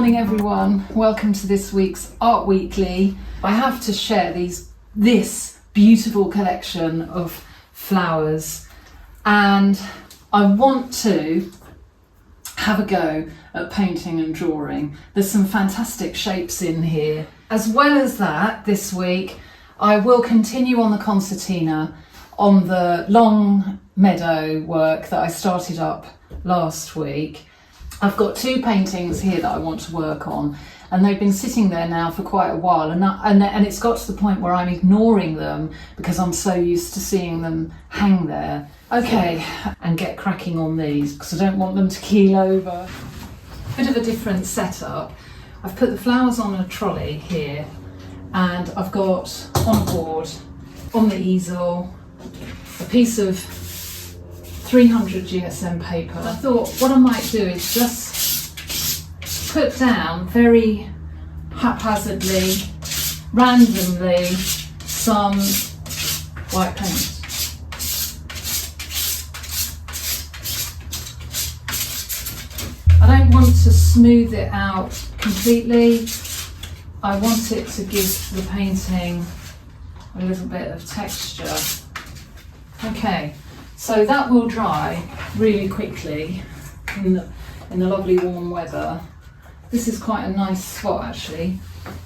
morning everyone, welcome to this week's Art Weekly. I have to share this beautiful collection of flowers, and I want to have a go at painting and drawing. There's some fantastic shapes in here. As well as that, this week I will continue on the concertina on the long meadow work that I started up last week. I've got two paintings here that I want to work on, and they've been sitting there now for quite a while, and it's got to the point where I'm ignoring them because I'm so used to seeing them hang there. Okay, and get cracking on these because I don't want them to keel over. Bit of a different setup. I've put the flowers on a trolley here, and I've got on a board, on the easel, a piece of 300 GSM paper. I thought what I might do is just put down very haphazardly, randomly, some white paint. I don't want to smooth it out completely. I want it to give the painting a little bit of texture. Okay. So that will dry really quickly in the lovely warm weather. This is quite a nice spot actually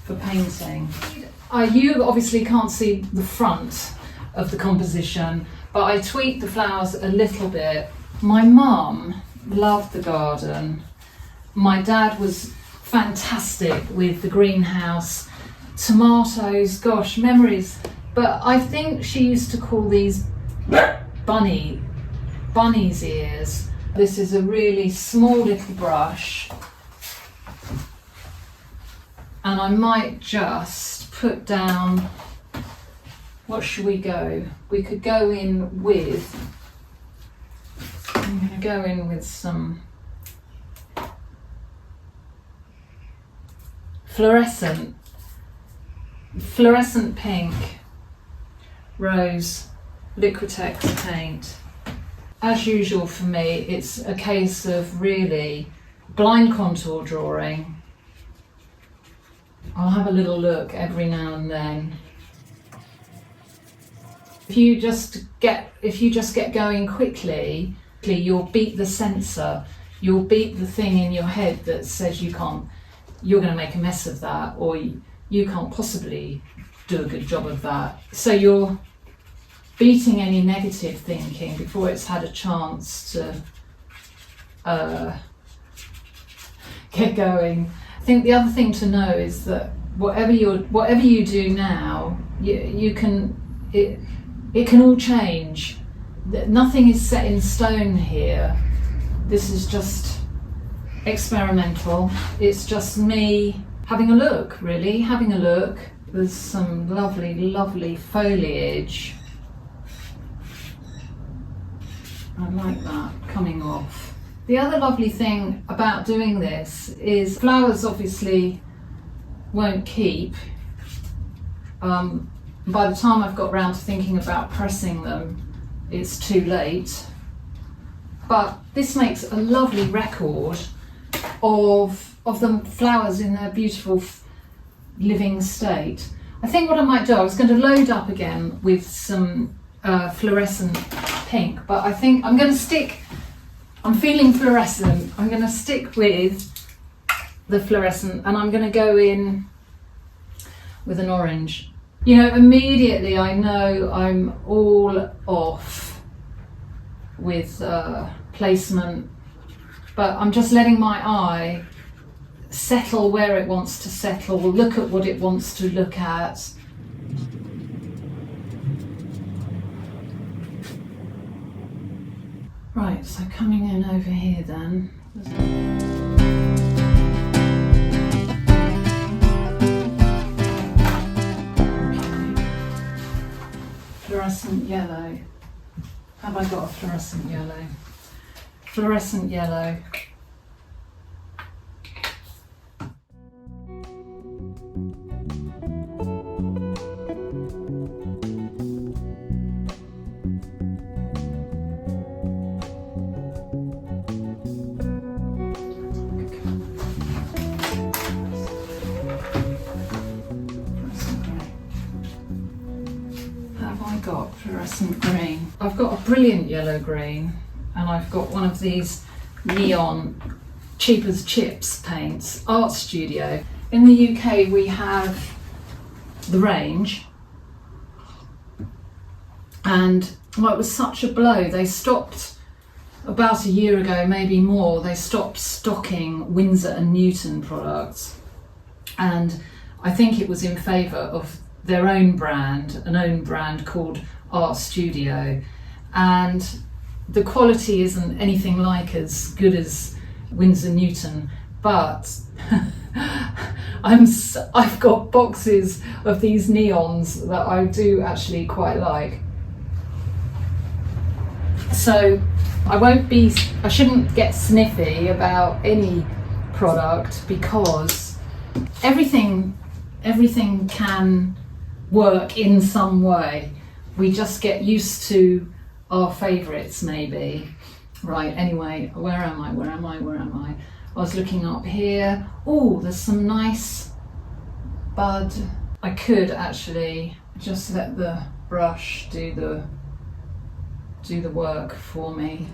for painting. You obviously can't see the front of the composition, but I tweaked the flowers a little bit. My mum loved the garden. My dad was fantastic with the greenhouse, tomatoes, gosh, memories. But I think she used to call these bunny's ears. This is a really small little brush, and I might just put down, what should we go? We could go in with, I'm going to go in with some fluorescent pink, rose, Liquitex paint. As usual for me, it's a case of really blind contour drawing. I'll have a little look every now and then. If you just get going quickly, you'll beat the sensor. You'll beat the thing in your head that says you're going to make a mess of that, or you can't possibly do a good job of that. So you're beating any negative thinking before it's had a chance to get going. I think the other thing to know is that whatever you do now, it can all change. Nothing is set in stone here. This is just experimental. It's just me having a look, really, having a look. There's some lovely, lovely foliage. I like that coming off. The other lovely thing about doing this is flowers obviously won't keep. By the time I've got round to thinking about pressing them, it's too late. But this makes a lovely record of the flowers in their beautiful living state. I think what I might do, I was going to load up again with some fluorescent pink, but I think I'm feeling fluorescent. I'm going to stick with the fluorescent, and I'm going to go in with an orange. You know, immediately I know I'm all off with placement, but I'm just letting my eye settle where it wants to settle, look at what it wants to look at. Right, so coming in over here then. Okay. Fluorescent yellow. Have I got a fluorescent yellow? Fluorescent yellow. got? Fluorescent green. I've got a brilliant yellow green, and I've got one of these neon cheap as chips paints, Art Studio. In the UK we have the range, and well, it was such a blow. They stopped about a year ago, maybe more, they stopped stocking Winsor and Newton products, and I think it was in favour of their own brand, an own brand called Art Studio, and the quality isn't anything like as good as Winsor Newton, but I've got boxes of these neons that I do actually quite like. So I shouldn't get sniffy about any product, because everything can work in some way. We just get used to our favourites maybe. Right, anyway, where am I? I was looking up here. Oh, there's some nice bud. I could actually just let the brush do the work for me.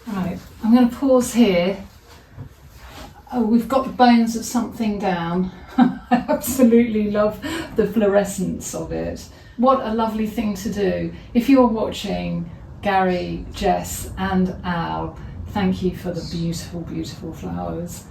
Right, I'm going to pause here. Oh, we've got the bones of something down. I absolutely love the fluorescence of it. What a lovely thing to do. If you're watching, Gary, Jess and Al, thank you for the beautiful, beautiful flowers.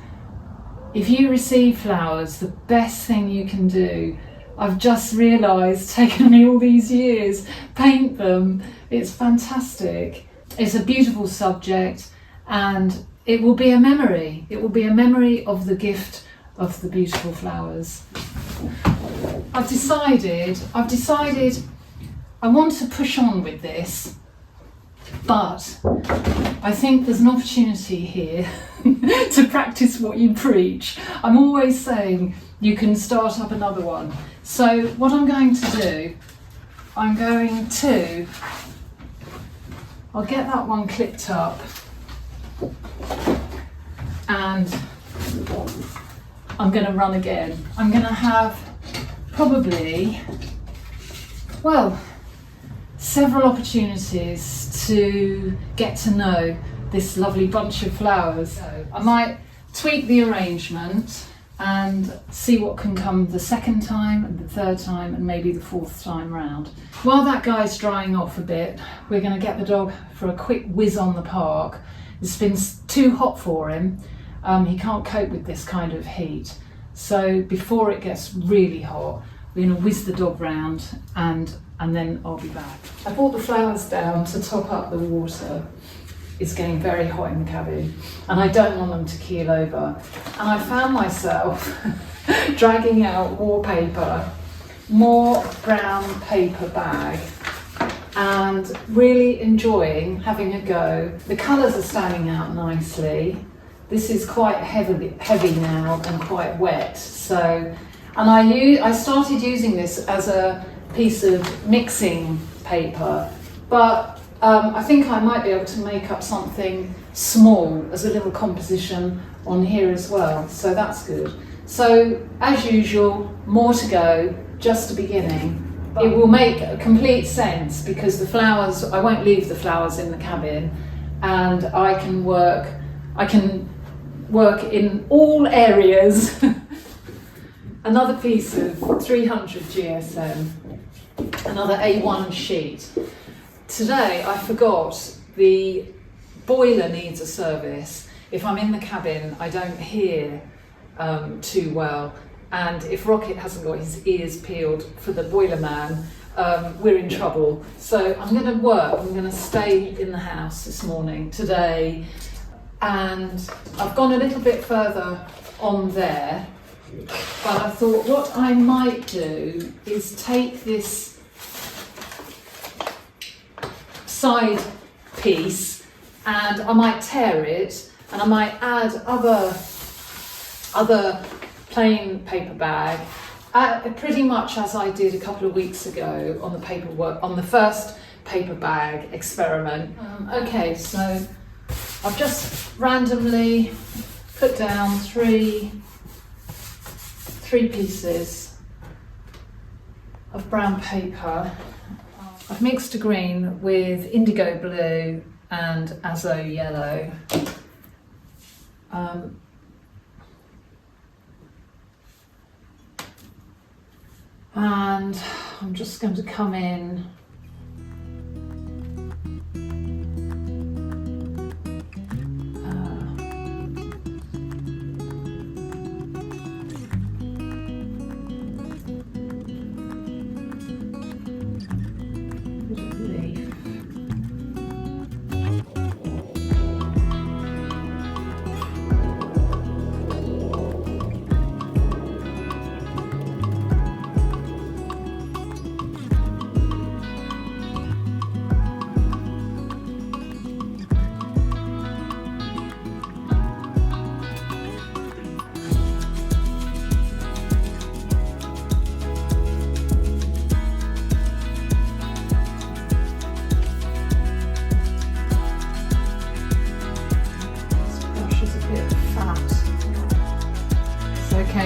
If you receive flowers, the best thing you can do, I've just realised, taken me all these years, paint them. It's fantastic. It's a beautiful subject, and it will be a memory. It will be a memory of the gift of the beautiful flowers. I've decided I want to push on with this, but I think there's an opportunity here to practice what you preach. I'm always saying you can start up another one. So what I'm going to do, I'll get that one clipped up, and I'm going to run again. I'm going to have probably, well, several opportunities to get to know this lovely bunch of flowers. So I might tweak the arrangement and see what can come the second time and the third time and maybe the fourth time round. While that guy's drying off a bit, we're going to get the dog for a quick whiz on the park. It's been too hot for him. He can't cope with this kind of heat. So before it gets really hot, we're going to whiz the dog round and then I'll be back. I brought the flowers down to top up the water. It's getting very hot in the cabin and I don't want them to keel over. And I found myself dragging out more brown paper bag, and really enjoying having a go. The colours are standing out nicely. This is quite heavy now and quite wet. So, and I started using this as a piece of mixing paper, but I think I might be able to make up something small as a little composition on here as well. So that's good. So as usual, more to go, just a beginning. It will make complete sense because the flowers, I won't leave the flowers in the cabin, and I can work in all areas. Another piece of 300 GSM, another A1 sheet. Today I forgot the boiler needs a service. If I'm in the cabin, I don't hear too well. And if Rocket hasn't got his ears peeled for the boiler man, we're in trouble. So I'm going to stay in the house this morning, today, and I've gone a little bit further on there, but I thought what I might do is take this side piece and I might tear it and I might add other other plain paper bag, pretty much as I did a couple of weeks ago on the first paper bag experiment. Okay, so I've just randomly put down three pieces of brown paper. I've mixed a green with indigo blue and azo yellow. And I'm just going to come in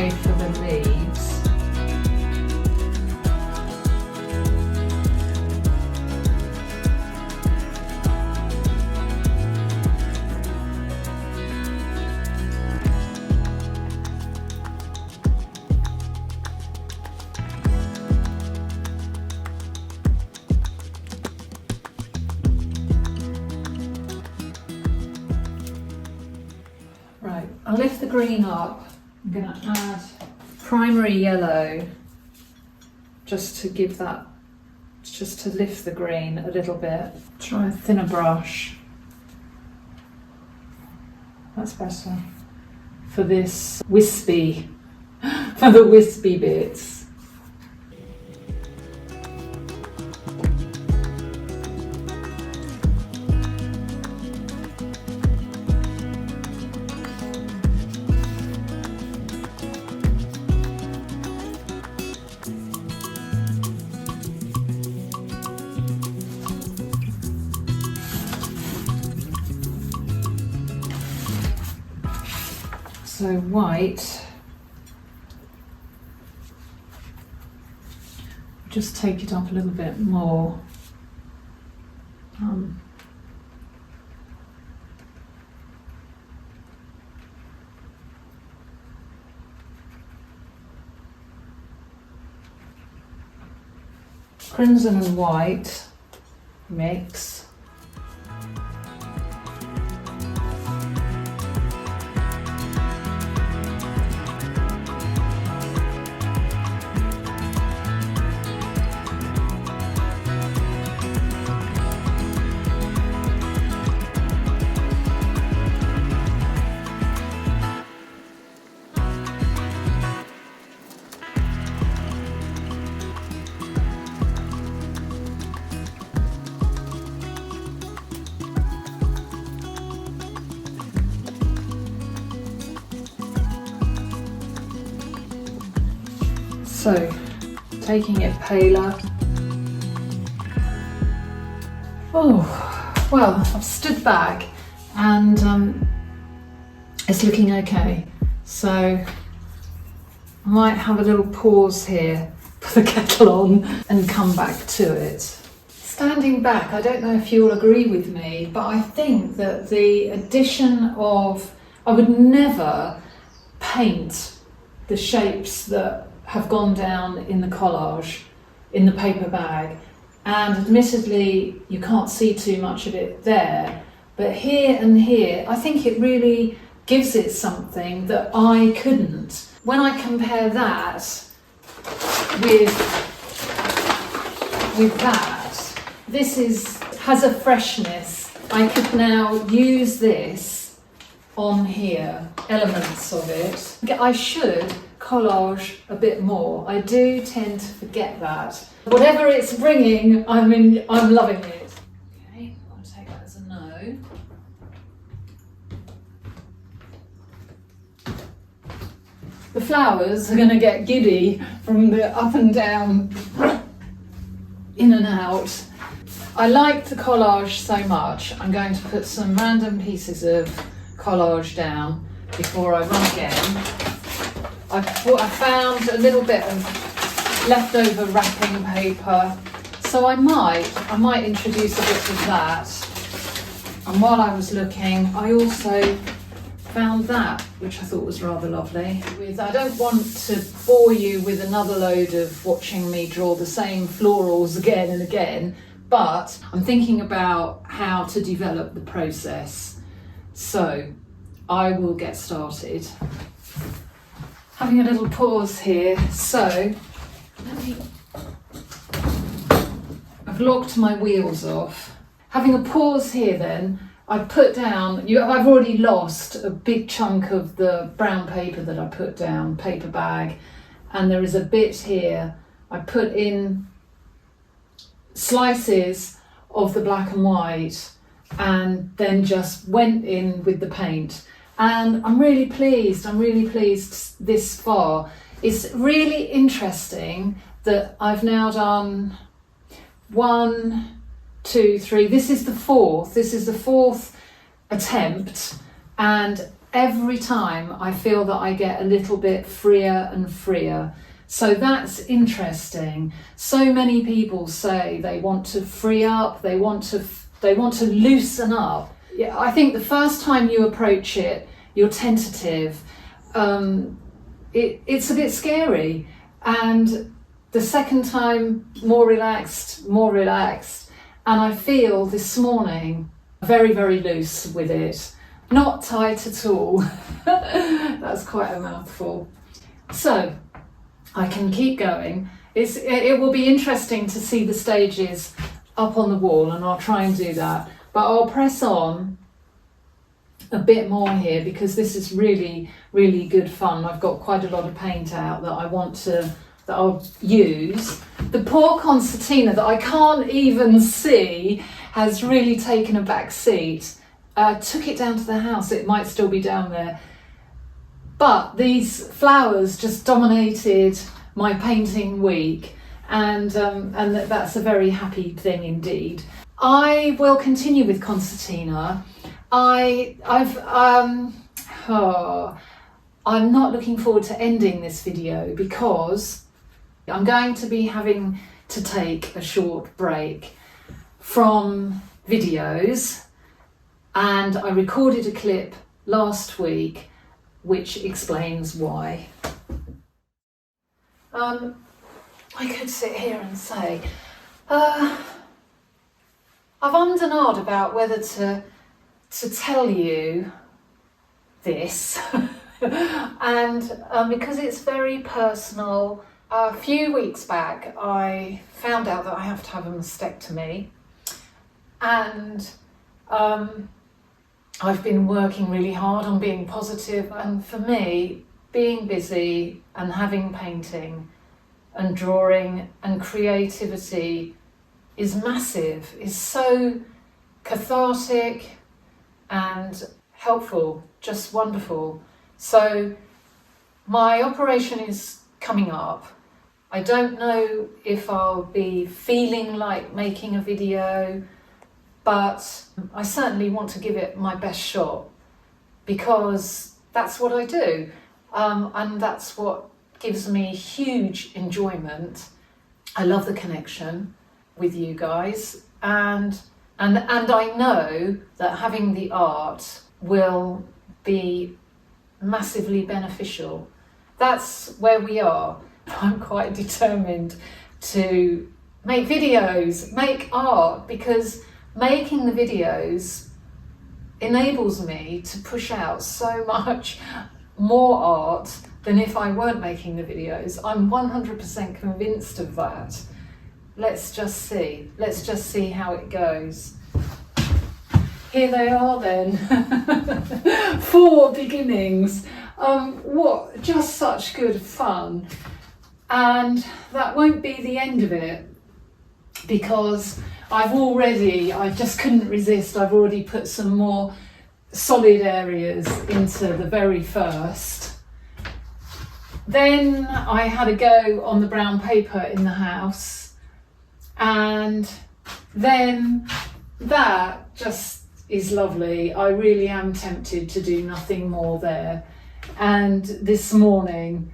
for the leaves. Right, I'll lift the green up. I'm going to add primary yellow just to give that, just to lift the green a little bit. Try a thinner brush. That's better for this wispy, for the wispy bits. So white, just take it up a little bit more. Crimson and white mix. So, taking it paler. Oh, well, I've stood back and it's looking okay. So, I might have a little pause here, put the kettle on and come back to it. Standing back, I don't know if you'll agree with me, but I think that the addition of, I would never paint the shapes that have gone down in the collage, in the paper bag, and admittedly you can't see too much of it there, but here and here I think it really gives it something that I couldn't. When I compare that with that, this has a freshness. I could now use this on here, elements of it. I should collage a bit more. I do tend to forget that. Whatever it's bringing, I'm loving it. Okay, I'll take that as a no. the flowers are going to get giddy from the up and down, in and out. I like the collage so much, I'm going to put some random pieces of collage down before I run again. I found a little bit of leftover wrapping paper, so I might introduce a bit of that. And while I was looking, I also found that, which I thought was rather lovely. I don't want to bore you with another load of watching me draw the same florals again and again, but I'm thinking about how to develop the process. So I will get started. Having a little pause here. So I've locked my wheels off. Having a pause here then, I put down, I've already lost a big chunk of the brown paper that I put down, paper bag, and there is a bit here. I put in slices of the black and white and then just went in with the paint. And I'm really pleased this far. It's really interesting that I've now done 1, 2, 3, this is the fourth attempt, and every time I feel that I get a little bit freer and freer. So that's interesting. So many people say they want to free up, they want to loosen up. Yeah, I think the first time you approach it, you're tentative. It's a bit scary, and the second time more relaxed, and I feel this morning very, very loose with it. Not tight at all. That's quite a mouthful. So I can keep going. It will be interesting to see the stages up on the wall, and I'll try and do that. But I'll press on a bit more here because this is really, really good fun. I've got quite a lot of paint out that I'll use. The poor concertina that I can't even see has really taken a back seat. Took it down to the house, it might still be down there. But these flowers just dominated my painting week, and that's a very happy thing indeed. I will continue with concertina. I'm not looking forward to ending this video because I'm going to be having to take a short break from videos, and I recorded a clip last week which explains why. I could sit here and say I've ummed and ahed about whether to tell you this and because it's very personal. A few weeks back I found out that I have to have a mastectomy, and I've been working really hard on being positive, and for me being busy and having painting and drawing and creativity is massive, is so cathartic and helpful, just wonderful. So my operation is coming up. I don't know if I'll be feeling like making a video, but I certainly want to give it my best shot because that's what I do, and that's what gives me huge enjoyment. I love the connection with you guys, and I know that having the art will be massively beneficial. That's where we are. I'm quite determined to make videos, make art, because making the videos enables me to push out so much more art than if I weren't making the videos. I'm 100% convinced of that. Let's just see how it goes. Here they are then. 4 beginnings. What, just such good fun. And that won't be the end of it, because I just couldn't resist. I've already put some more solid areas into the very first. Then I had a go on the brown paper in the house, and then that just is lovely. I really am tempted to do nothing more there. And this morning,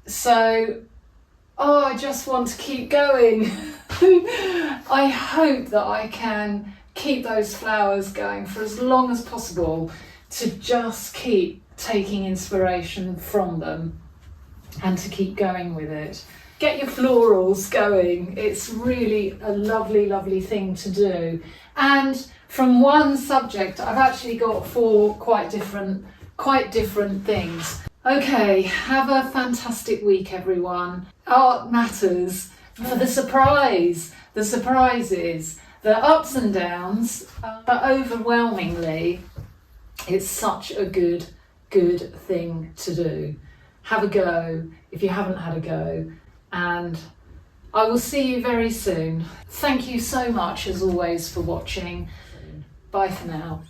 so I just want to keep going. I hope that I can keep those flowers going for as long as possible, to just keep taking inspiration from them and to keep going with it. Get your florals going. It's really a lovely, lovely thing to do. And from one subject, I've actually got 4 quite different things. Okay, have a fantastic week, everyone. Art matters for the surprise. The surprises, the ups and downs, but overwhelmingly, it's such a good thing to do. Have a go if you haven't had a go, and I will see you very soon. Thank you so much, as always, for watching. Bye for now.